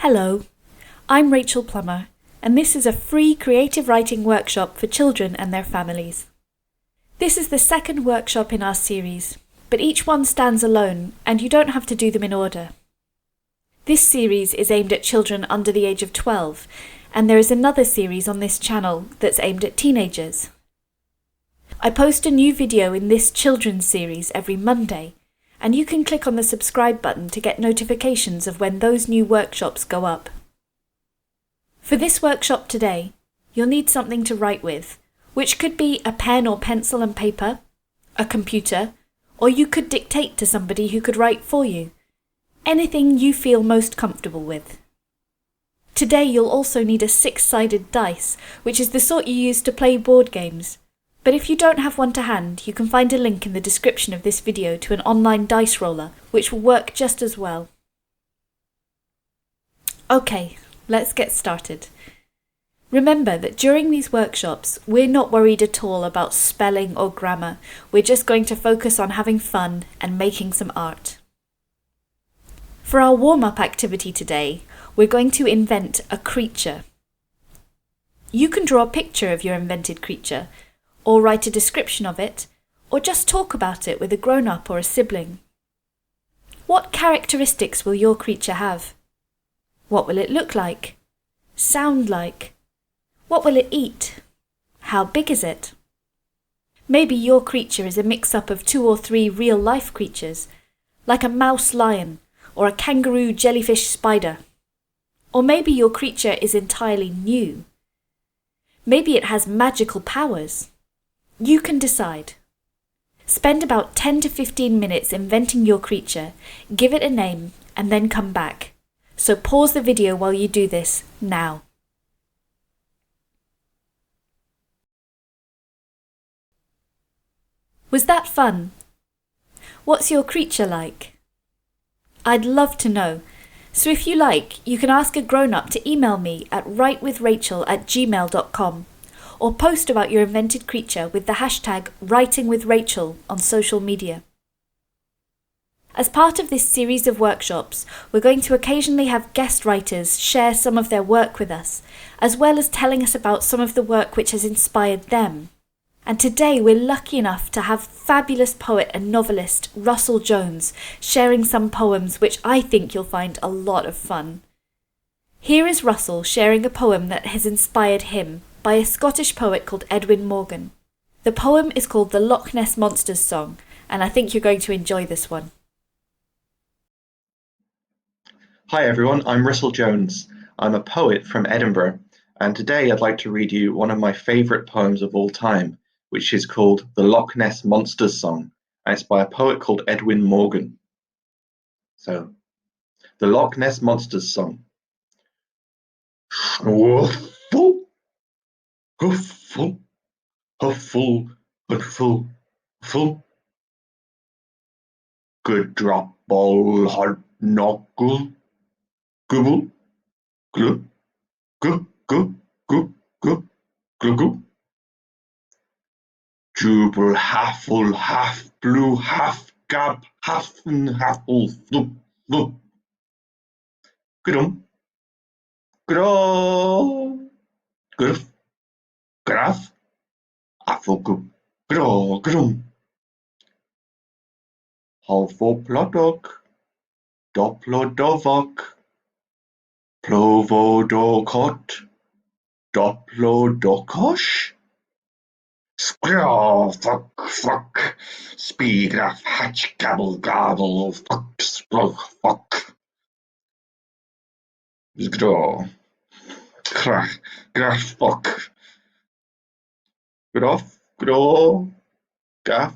Hello, I'm Rachel Plummer, and this is a free creative writing workshop for children and their families. This is the second workshop in our series, but each one stands alone and you don't have to do them in order. This series is aimed at children under the age of 12, and there is another series on this channel that's aimed at teenagers. I post a new video in this children's series every Monday, and you can click on the subscribe button to get notifications of when those new workshops go up. For this workshop today, you'll need something to write with, which could be a pen or pencil and paper, a computer, or you could dictate to somebody who could write for you. Anything you feel most comfortable with. Today you'll also need a 6-sided dice, which is the sort you use to play board games. But if you don't have one to hand, you can find a link in the description of this video to an online dice roller, which will work just as well. Okay, let's get started. Remember that during these workshops, we're not worried at all about spelling or grammar. We're just going to focus on having fun and making some art. For our warm-up activity today, we're going to invent a creature. You can draw a picture of your invented creature, or write a description of it, or just talk about it with a grown-up or a sibling. What characteristics will your creature have? What will it look like? Sound like? What will it eat? How big is it? Maybe your creature is a mix-up of 2 or 3 real-life creatures, like a mouse lion, or a kangaroo jellyfish spider. Or maybe your creature is entirely new. Maybe it has magical powers. You can decide. Spend about 10 to 15 minutes inventing your creature, give it a name, and then come back. So pause the video while you do this, now. Was that fun? What's your creature like? I'd love to know. So if you like, you can ask a grown-up to email me at writewithrachel@gmail.com. or post about your invented creature with the hashtag WritingWithRachel on social media. As part of this series of workshops, we're going to occasionally have guest writers share some of their work with us, as well as telling us about some of the work which has inspired them. And today we're lucky enough to have fabulous poet and novelist Russell Jones sharing some poems which I think you'll find a lot of fun. Here is Russell sharing a poem that has inspired him, by a Scottish poet called Edwin Morgan. The poem is called The Loch Ness Monsters Song, and I think you're going to enjoy this one. Hi everyone, I'm Russell Jones. I'm a poet from Edinburgh, and today I'd like to read you one of my favourite poems of all time, which is called The Loch Ness Monsters Song, and it's by a poet called Edwin Morgan. So, The Loch Ness Monsters Song. Huffle, huffle, huffle, huffle. Good drop ball, hard knuckle, gubble, glub, gub, gub, gub, gub, glub, gub. Jubal, halfle, half blue, half gab, half and halfle, flup, flup. Grum, graw, gruff. Graf, afogub, gro, grum. Halfoplodok, doplodovok, plovodokot, doplodokosh. Scraw, fuck, fuck, speegraf, hatch, gabble, gabble, fuck, splog, fuck. Zgro, crack, graf, fuck. Groff, gro, gaff,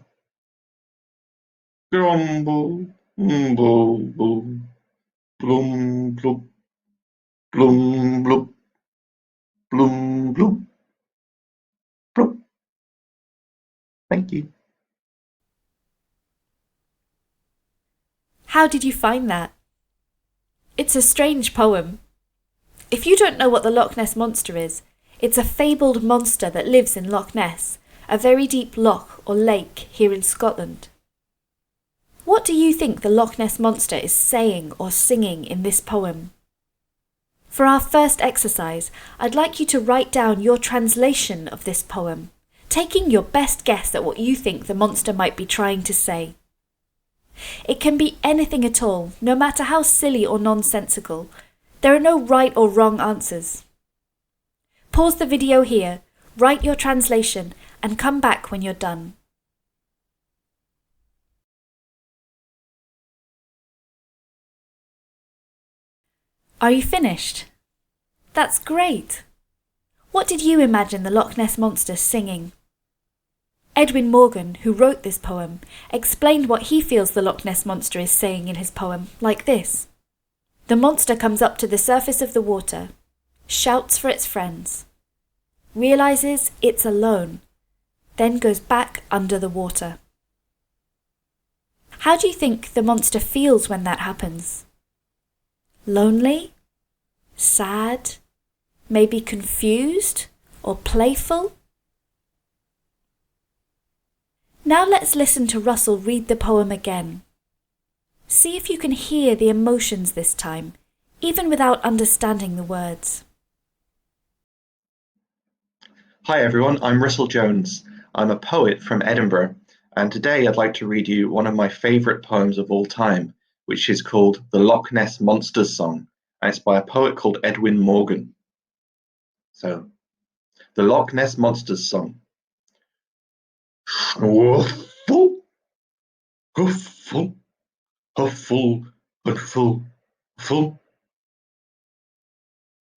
grumble, boo, boo, blum, blub, blum, blub, blum, blub, blub. Thank you. How did you find that? It's a strange poem. If you don't know what the Loch Ness Monster is, it's a fabled monster that lives in Loch Ness, a very deep loch or lake here in Scotland. What do you think the Loch Ness Monster is saying or singing in this poem? For our first exercise, I'd like you to write down your translation of this poem, taking your best guess at what you think the monster might be trying to say. It can be anything at all, no matter how silly or nonsensical. There are no right or wrong answers. Pause the video here, write your translation, and come back when you're done. Are you finished? That's great! What did you imagine the Loch Ness Monster singing? Edwin Morgan, who wrote this poem, explained what he feels the Loch Ness Monster is saying in his poem, like this. The monster comes up to the surface of the water, shouts for its friends, realizes it's alone, then goes back under the water. How do you think the monster feels when that happens? Lonely? Sad? Maybe confused? Or playful? Now let's listen to Russell read the poem again. See if you can hear the emotions this time, even without understanding the words. Hi everyone, I'm Russell Jones. I'm a poet from Edinburgh, and today I'd like to read you one of my favourite poems of all time, which is called The Loch Ness Monsters Song, and it's by a poet called Edwin Morgan. So, The Loch Ness Monsters Song. Huffle, huffle, huffle, huffle, huffle.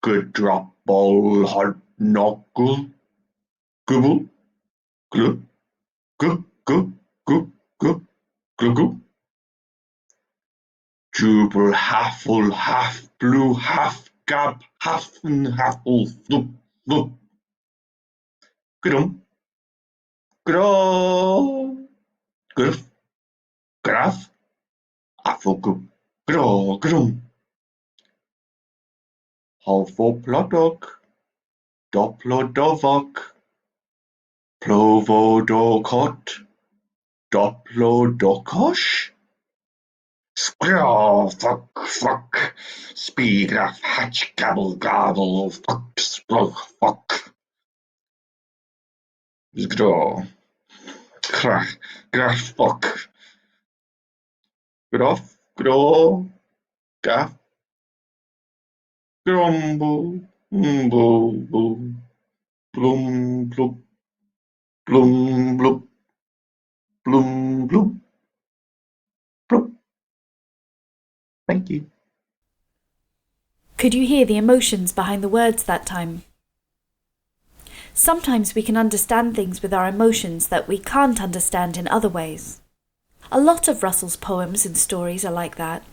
Good drop ball, hard knuckle, gubble, glub, gub, gub, gub, gub, glub, gub. Jubel, half-full, half blue, half gab, half and half-full, flup, flup. Grum, gro, gruff, graf, affelgup, gro, grum. Halfoplodok, doplodovok, plovodokot, doplodokosh. Squirrel, fuck, fuck, speedraff, hatch, gabble, gabble, fuck, splug, fuck. Zgro, crack, graff, fuck. Groff, gro, gaff, grumble, boo, boo, blum, blub, blum, blub, blum, blub, blub. Thank you. Could you hear the emotions behind the words that time? Sometimes we can understand things with our emotions that we can't understand in other ways. A lot of Russell's poems and stories are like that.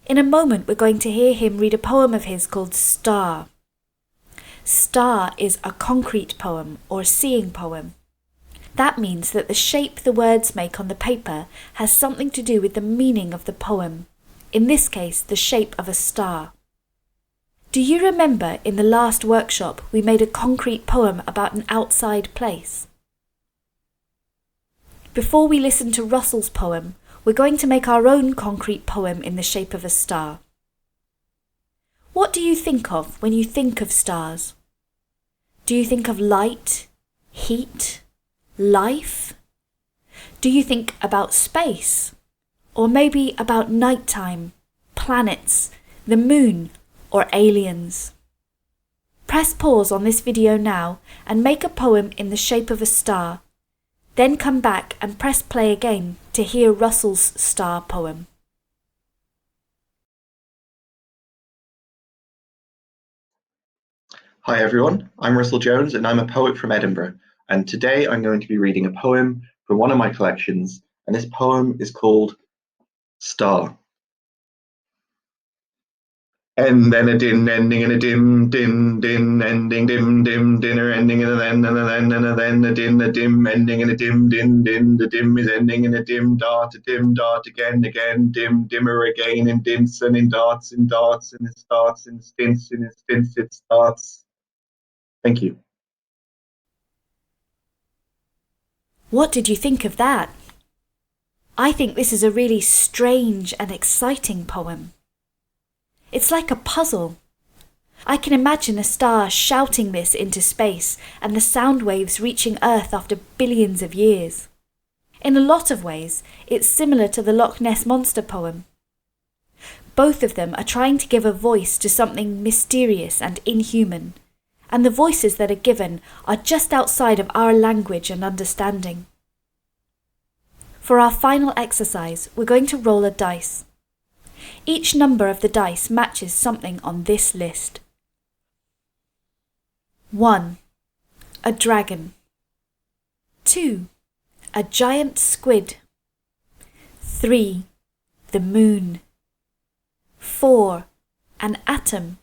In a moment, we're going to hear him read a poem of his called Star. Star is a concrete poem or seeing poem. That means that the shape the words make on the paper has something to do with the meaning of the poem. In this case, the shape of a star. Do you remember in the last workshop we made a concrete poem about an outside place? Before we listen to Russell's poem, we're going to make our own concrete poem in the shape of a star. What do you think of when you think of stars? Do you think of light, heat, life? Do you think about space? Or maybe about nighttime, planets, the moon, or aliens? Press pause on this video now and make a poem in the shape of a star. Then come back and press play again to hear Russell's star poem. Hi everyone, I'm Russell Jones and I'm a poet from Edinburgh, and today I'm going to be reading a poem from one of my collections, and this poem is called Star. And then a din, ending in a dim, din, din, ending, dim, dim, dinner, ending in a then, and a then, and a then, a din, a dim, ending in a dim, din, din, the dim is ending in a dim dart, again, again, dim, dimmer again, in dints, and in darts, and it starts, in stints, it starts. Thank you. What did you think of that? I think this is a really strange and exciting poem. It's like a puzzle. I can imagine a star shouting this into space and the sound waves reaching Earth after billions of years. In a lot of ways, it's similar to the Loch Ness Monster poem. Both of them are trying to give a voice to something mysterious and inhuman, and the voices that are given are just outside of our language and understanding. For our final exercise, we're going to roll a dice. Each number of the dice matches something on this list. 1. A dragon. 2. A giant squid. 3. The moon. 4. An atom.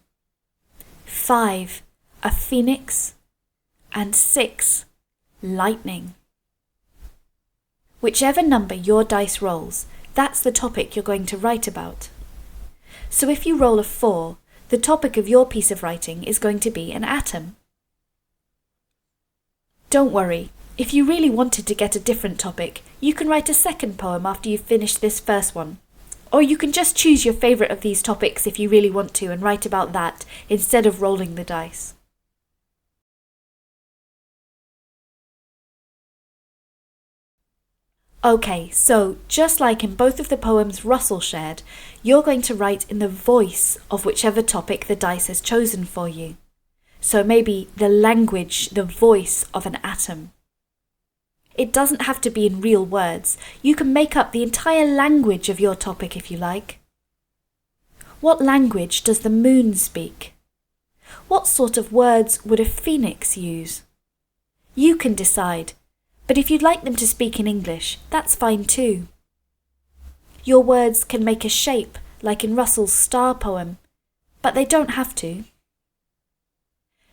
5. A phoenix. And 6. Lightning. Whichever number your dice rolls, that's the topic you're going to write about. So if you roll a 4, the topic of your piece of writing is going to be an atom. Don't worry, if you really wanted to get a different topic, you can write a second poem after you've finished this first one. Or you can just choose your favourite of these topics if you really want to and write about that instead of rolling the dice. Okay, so just like in both of the poems Russell shared, you're going to write in the voice of whichever topic the dice has chosen for you. So maybe the language, the voice of an atom. It doesn't have to be in real words. You can make up the entire language of your topic if you like. What language does the moon speak? What sort of words would a phoenix use? You can decide. But if you'd like them to speak in English, that's fine too. Your words can make a shape, like in Russell's star poem, but they don't have to.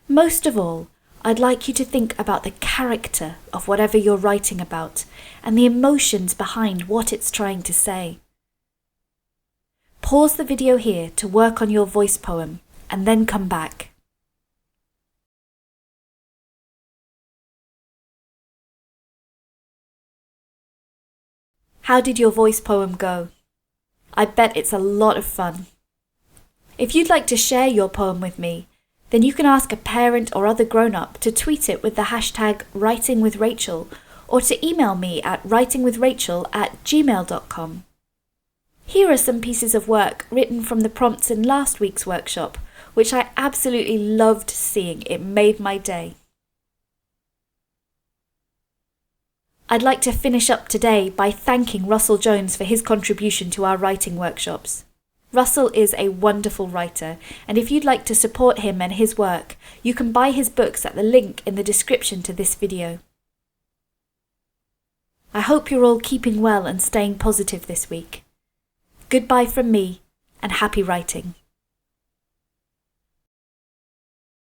Most of all, I'd like you to think about the character of whatever you're writing about and the emotions behind what it's trying to say. Pause the video here to work on your voice poem and then come back. How did your voice poem go? I bet it's a lot of fun. If you'd like to share your poem with me, then you can ask a parent or other grown-up to tweet it with the hashtag writingwithrachel or to email me at writingwithrachel@gmail.com. Here are some pieces of work written from the prompts in last week's workshop, which I absolutely loved seeing. It made my day. I'd like to finish up today by thanking Russell Jones for his contribution to our writing workshops. Russell is a wonderful writer, and if you'd like to support him and his work, you can buy his books at the link in the description to this video. I hope you're all keeping well and staying positive this week. Goodbye from me, and happy writing.